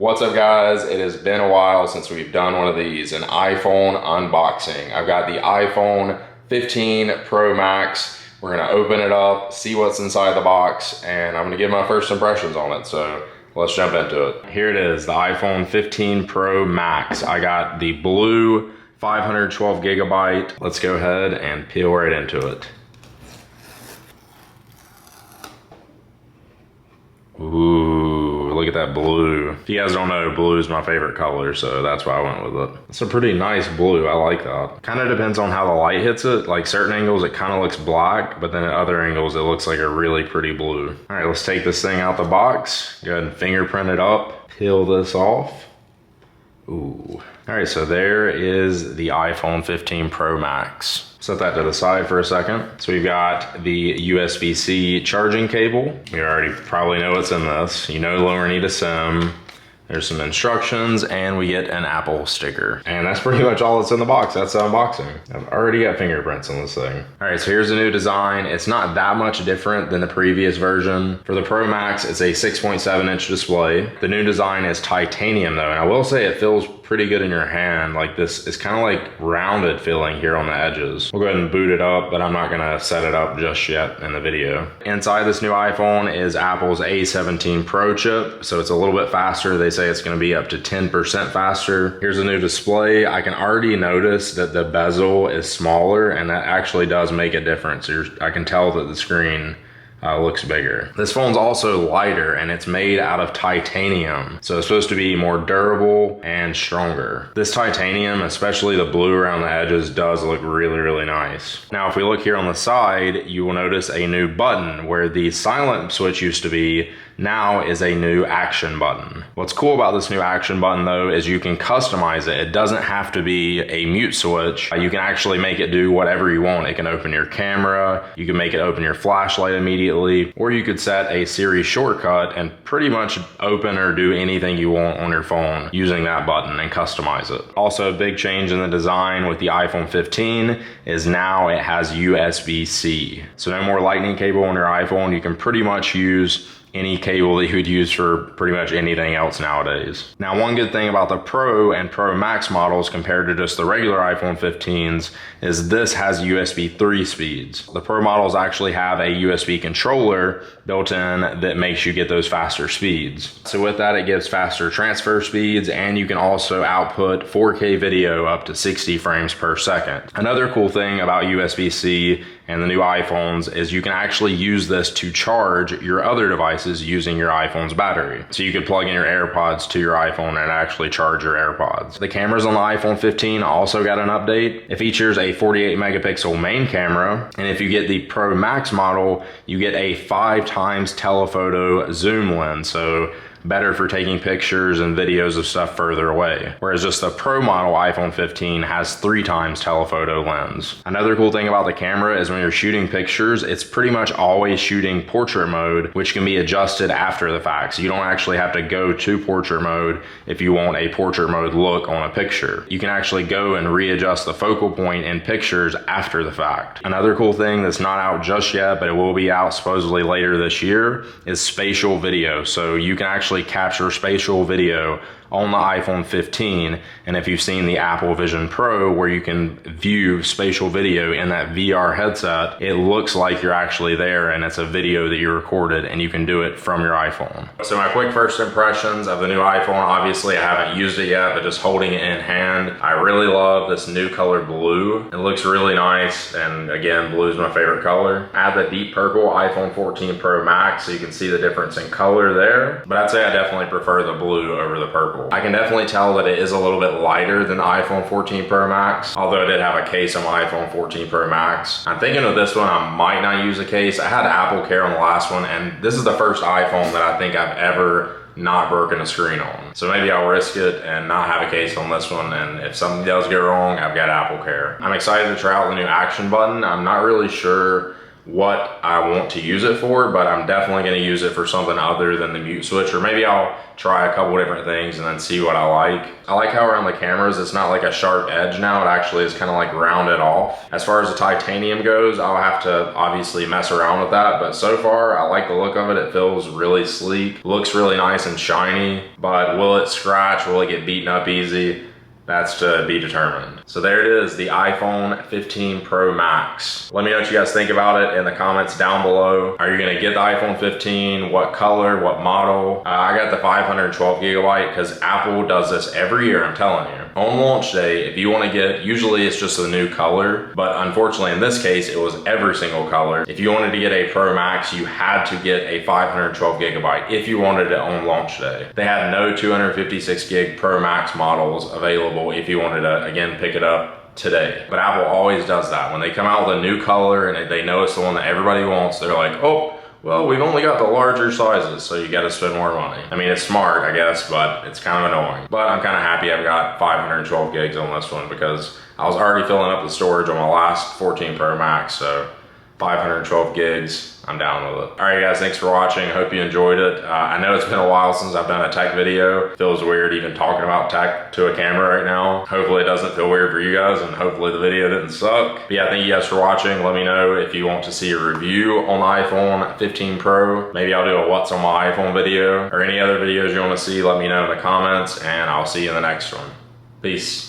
What's up guys? It has been a while since we've done one of these, an iPhone unboxing. I've got the iPhone 15 Pro Max. We're gonna open it up, see what's inside the box, and I'm gonna give my first impressions on it. So let's jump into it. Here it is, the iPhone 15 Pro Max. I got the blue 512 gigabyte. Let's go ahead and peel right into it. Ooh, look at that blue. If you guys don't know, blue is my favorite color, so that's why I went with it. It's a pretty nice blue, I like that. Kind of depends on how the light hits it. Like certain angles, it kind of looks black, but then at other angles, it looks like a really pretty blue. All right, let's take this thing out the box. Go ahead and fingerprint it up, peel this off. Ooh. All right, so there is the iPhone 15 Pro Max. Set that to the side for a second. So we've got the USB-C charging cable. You already probably know what's in this. You no longer need a SIM. There's some instructions, and we get an Apple sticker. And that's pretty much all that's in the box. That's the unboxing. I've already got fingerprints on this thing. All right, so here's the new design. It's not that much different than the previous version. For the Pro Max, it's a 6.7-inch display. The new design is titanium though, and I will say it feels pretty good in your hand. Like this is kind of like rounded feeling here on the edges. We'll go ahead and boot it up, but I'm not gonna set it up just yet in the video. Inside this new iPhone is Apple's A17 Pro chip, so it's a little bit faster. They say it's gonna be up to 10% faster. Here's a new display. I can already notice that the bezel is smaller, and that actually does make a difference. I can tell that the screen looks bigger. This phone's also lighter, and it's made out of titanium, so it's supposed to be more durable and stronger. This titanium, especially the blue around the edges, does look really, really nice. Now, if we look here on the side, you will notice a new button where the silent switch used to be. Now is a new action button. What's cool about this new action button though is you can customize it. It doesn't have to be a mute switch. You can actually make it do whatever you want. It can open your camera, you can make it open your flashlight immediately, or you could set a Siri shortcut and pretty much open or do anything you want on your phone using that button and customize it. Also, a big change in the design with the iPhone 15 is now it has USB-C. So no more lightning cable on your iPhone. You can pretty much use any cable that you would use for pretty much anything else nowadays. Now, one good thing about the Pro and Pro Max models compared to just the regular iPhone 15s is this has USB 3 speeds. The Pro models actually have a USB controller built in that makes you get those faster speeds. So with that, it gives faster transfer speeds, and you can also output 4K video up to 60 frames per second. Another cool thing about USB-C and the new iPhones is you can actually use this to charge your other devices using your iPhone's battery. So you could plug in your AirPods to your iPhone and actually charge your AirPods. The cameras on the iPhone 15 also got an update. It features a 48 megapixel main camera, and if you get the Pro Max model, you get a 5 times telephoto zoom lens. So better for taking pictures and videos of stuff further away. Whereas just the Pro model iPhone 15 has 3 times telephoto lens. Another cool thing about the camera is when you're shooting pictures, it's pretty much always shooting portrait mode, which can be adjusted after the fact. So you don't actually have to go to portrait mode if you want a portrait mode look on a picture. You can actually go and readjust the focal point in pictures after the fact. Another cool thing that's not out just yet, but it will be out supposedly later this year, is spatial video. So you can actually capture spatial video on the iPhone 15, and if you've seen the Apple Vision Pro where you can view spatial video in that VR headset, it looks like you're actually there and it's a video that you recorded, and you can do it from your iPhone. So my quick first impressions of the new iPhone, obviously I haven't used it yet, but just holding it in hand, I really love this new color blue. It looks really nice, and again, blue is my favorite color. Add the deep purple iPhone 14 Pro Max so you can see the difference in color there, but I'd say I definitely prefer the blue over the purple. I can definitely tell that it is a little bit lighter than the iPhone 14 Pro Max, although I did have a case on my iPhone 14 Pro Max. I'm thinking of this one, I might not use a case. I had Apple Care on the last one, and this is the first iPhone that I think I've ever not broken a screen on. So maybe I'll risk it and not have a case on this one, and if something does go wrong, I've got Apple Care. I'm excited to try out the new action button. I'm not really sure what I want to use it for, but I'm definitely going to use it for something other than the mute switch, or maybe I'll try a couple different things and then see what I like. I like how around the cameras, it's not like a sharp edge now. It actually is kind of like rounded off. As far as the titanium goes, I'll have to obviously mess around with that, but so far I like the look of it. It feels really sleek, looks really nice and shiny, but will it scratch? Will it get beaten up easy? That's to be determined. So there it is, the iPhone 15 Pro Max. Let me know what you guys think about it in the comments down below. Are you gonna get the iPhone 15? What color, what model? I got the 512 gigabyte because Apple does this every year, I'm telling you. On launch day, if you wanna get, usually it's just a new color, but unfortunately in this case, it was every single color. If you wanted to get a Pro Max, you had to get a 512 gigabyte if you wanted it on launch day. They had no 256 gig Pro Max models available if you wanted to, again, pick it up today. But Apple always does that. When they come out with a new color and they know it's the one that everybody wants, they're like, oh, well, we've only got the larger sizes, so you gotta spend more money. I mean, it's smart, I guess, but it's kind of annoying. But I'm kind of happy I've got 512 gigs on this one because I was already filling up the storage on my last 14 Pro Max, so 512 gigs, I'm down with it. All right, guys, thanks for watching. Hope you enjoyed it. I know it's been a while since I've done a tech video. Feels weird even talking about tech to a camera right now. Hopefully it doesn't feel weird for you guys, and hopefully the video didn't suck. But yeah, thank you guys for watching. Let me know if you want to see a review on the iPhone 15 Pro. Maybe I'll do a what's on my iPhone video, or any other videos you want to see, let me know in the comments, and I'll see you in the next one. Peace.